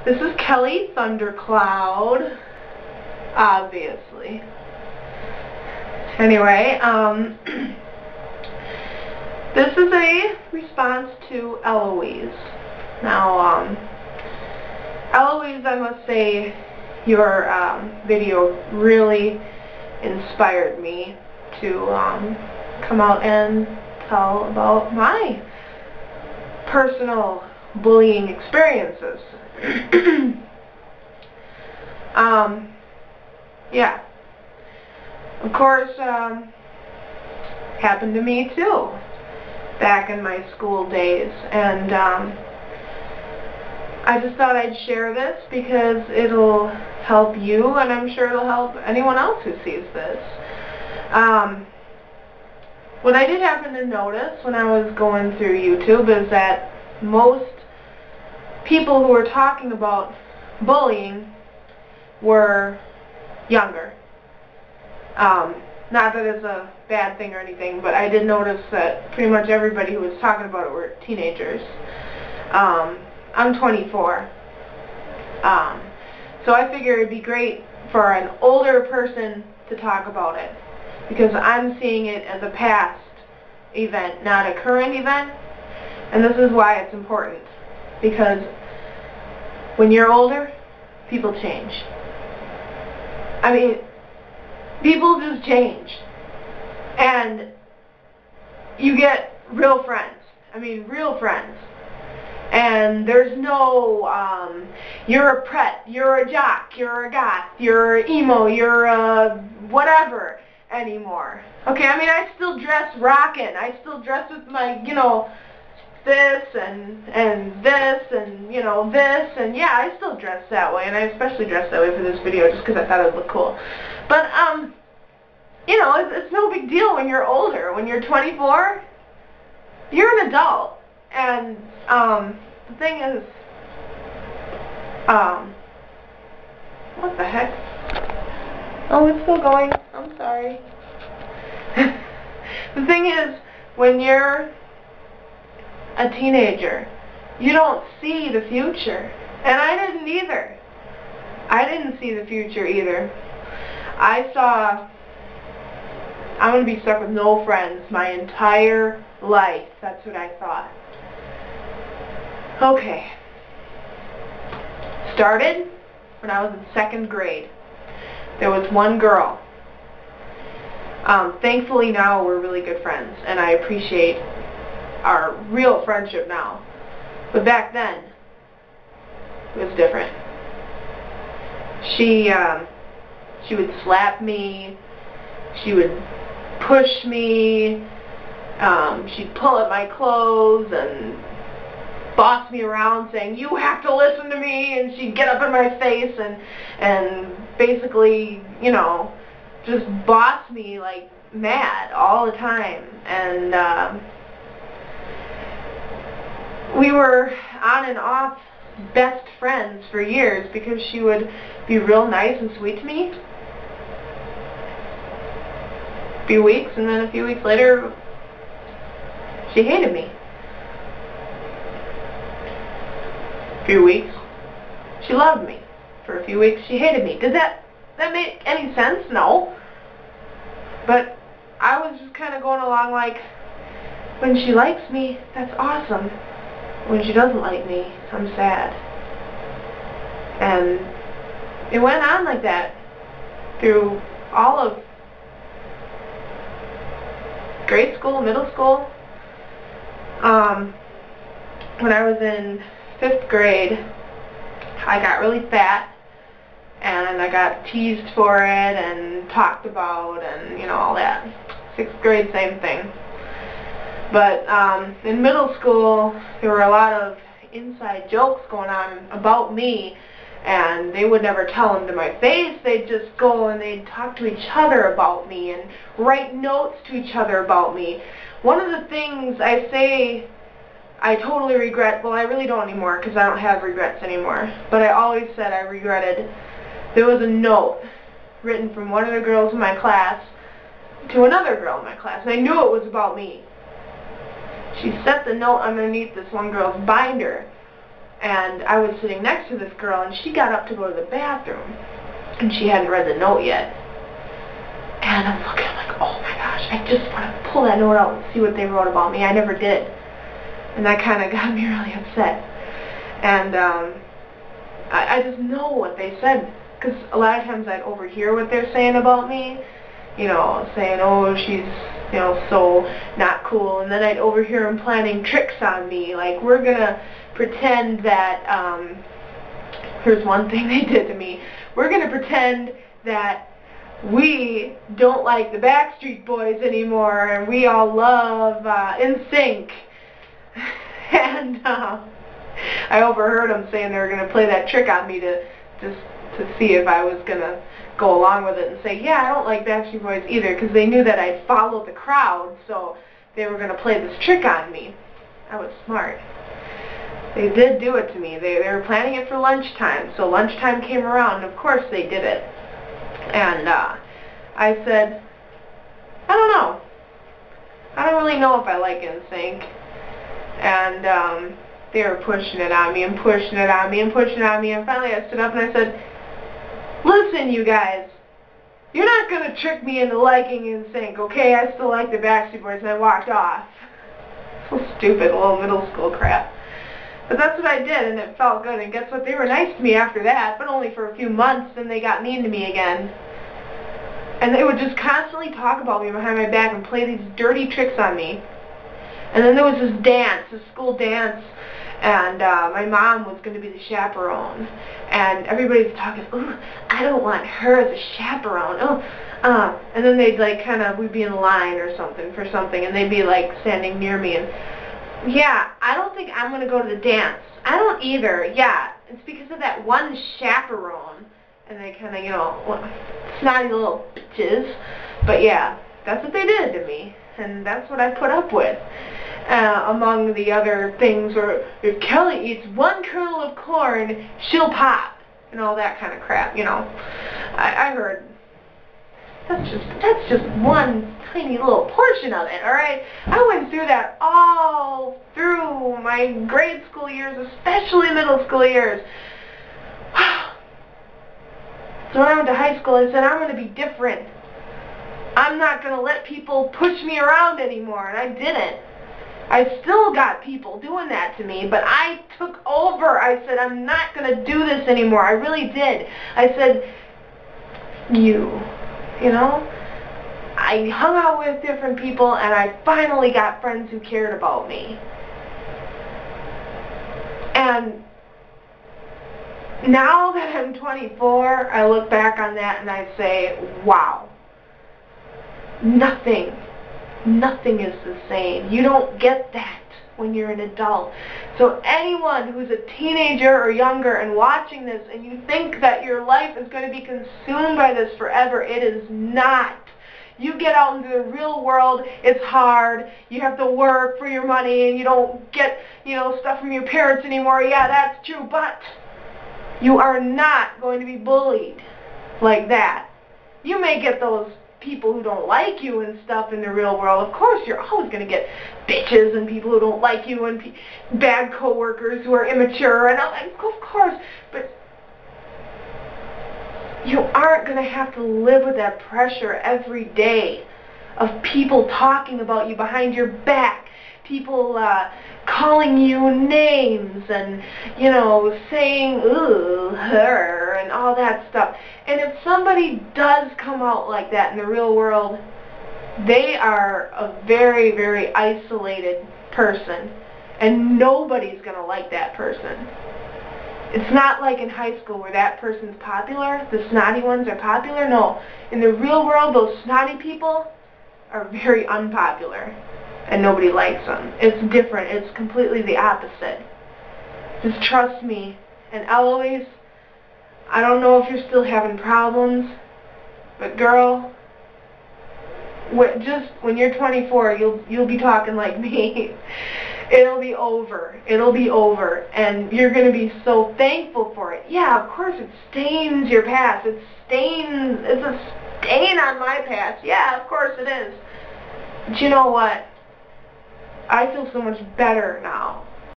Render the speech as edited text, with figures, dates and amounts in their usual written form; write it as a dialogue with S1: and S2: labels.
S1: This is Kelly Thundercloud, obviously. Anyway, this is a response to Ellouise. Now, Ellouise, I must say, your video really inspired me to come out and tell about my personal bullying experiences. Yeah. Of course, happened to me too, back in my school days, and I just thought I'd share this because it'll help you, and I'm sure it'll help anyone else who sees this. What I did happen to notice when I was going through YouTube is that most people who were talking about bullying were younger. Not that it's a bad thing or anything, but I did notice that pretty much everybody who was talking about it were teenagers. I'm 24. So I figured it'd be great for an older person to talk about it, because I'm seeing it as a past event, not a current event. And this is why it's important, because when you're older, people change. I mean, people just change. And you get real friends. I mean, real friends. And there's no, you're a pret, you're a jock, you're a goth, you're emo, you're a whatever anymore. Okay, I mean, I still dress rockin'. I still dress with my, you know, this and this and, you know, this, and yeah, I still dress that way, and I especially dress that way for this video just because I thought it would look cool. But, you know, it's no big deal when you're older. When you're 24, you're an adult. And, the thing is, what the heck? Oh, it's still going. I'm sorry. The thing is, when you're a teenager, you don't see the future. And I didn't either. I didn't see the future either. I saw, I'm going to be stuck with no friends my entire life. That's what I thought. Okay. Started when I was in 2nd grade. There was one girl. Thankfully now we're really good friends, and I appreciate our real friendship now. But back then, it was different. She would slap me. She would push me. She'd pull at my clothes and boss me around, saying, "You have to listen to me," and she'd get up in my face and basically, you know, just boss me like mad all the time. And we were on and off best friends for years, because she would be real nice and sweet to me. A few weeks, and then a few weeks later, she hated me. A few weeks, she loved me. For a few weeks, she hated me. Did that make any sense? No. But I was just kind of going along like, when she likes me, that's awesome. When she doesn't like me, I'm sad. And it went on like that through all of grade school, middle school. When I was in 5th grade, I got really fat, and I got teased for it and talked about, and, you know, all that. 6th grade, same thing. But in middle school, there were a lot of inside jokes going on about me, and they would never tell them to my face. They'd just go and they'd talk to each other about me and write notes to each other about me. One of the things I say I totally regret, well, I really don't anymore, because I don't have regrets anymore, but I always said I regretted, there was a note written from one of the girls in my class to another girl in my class, and I knew it was about me. She set the note underneath this one girl's binder, and I was sitting next to this girl, and she got up to go to the bathroom, and she hadn't read the note yet. And I'm looking, I'm like, oh my gosh, I just want to pull that note out and see what they wrote about me. I never did. And that kind of got me really upset. And I just know what they said, because a lot of times I'd overhear what they're saying about me, you know, saying, oh, she's, you know, so not cool. And then I'd overhear them planning tricks on me, like, we're going to pretend that, here's one thing they did to me, we're going to pretend that we don't like the Backstreet Boys anymore, and we all love NSYNC. And I overheard them saying they were going to play that trick on me to see if I was going to go along with it and say, yeah, I don't like Backstreet Boys either, because they knew that I'd followed the crowd, so they were going to play this trick on me. I was smart. They did do it to me. They were planning it for lunchtime, so lunchtime came around, and of course they did it. And I said, I don't know. I don't really know if I like NSYNC. And they were pushing it on me and pushing it on me and pushing it on me. And finally I stood up and I said, listen, you guys, you're not going to trick me into liking NSYNC, okay? I still like the Backstreet Boys. And I walked off. So stupid, little middle school crap. But that's what I did, and it felt good. And guess what? They were nice to me after that, but only for a few months, then they got mean to me again. And they would just constantly talk about me behind my back and play these dirty tricks on me. And then there was this dance, this school dance, and my mom was going to be the chaperone. And everybody was talking, ooh, I don't want her as a chaperone. Oh, and then they'd like kind of, we'd be in line or something for something, and they'd be like standing near me and, yeah, I don't think I'm going to go to the dance. I don't either. Yeah, it's because of that one chaperone. And they kind of, you know, snotty little bitches. But yeah, that's what they did to me. And that's what I put up with. Among the other things, or if Kelly eats one kernel of corn, she'll pop. And all that kind of crap, you know. I heard. That's just one tiny little portion of it, alright? I went through that all through my grade school years, especially middle school years. So when I went to high school, I said, I'm going to be different. I'm not going to let people push me around anymore, and I didn't. I still got people doing that to me, but I took over. I said, I'm not going to do this anymore. I really did. I said, you know, I hung out with different people, and I finally got friends who cared about me. And now that I'm 24, I look back on that and I say, wow, nothing is the same. You don't get that when you're an adult. So anyone who's a teenager or younger and watching this and you think that your life is going to be consumed by this forever, it is not. You get out into the real world, it's hard, you have to work for your money and you don't get, you know, stuff from your parents anymore. Yeah, that's true, but you are not going to be bullied like that. You may get those people who don't like you and stuff in the real world. Of course, you're always going to get bitches and people who don't like you and bad coworkers who are immature and of course, but you aren't going to have to live with that pressure every day of people talking about you behind your back, people calling you names and, you know, saying, ooh, her, and all that stuff. And if somebody does come out like that in the real world, they are a very, very isolated person, and nobody's going to like that person. It's not like in high school where that person's popular, the snotty ones are popular. No, in the real world, those snotty people are very unpopular, and nobody likes them. It's different. It's completely the opposite. Just trust me. And Ellouise, I don't know if you're still having problems, but girl, just when you're 24, you'll be talking like me. It'll be over. It'll be over. And you're going to be so thankful for it. Yeah, of course it stains your past. It's a stain on my past. Yeah, of course it is. But you know what? I feel so much better now.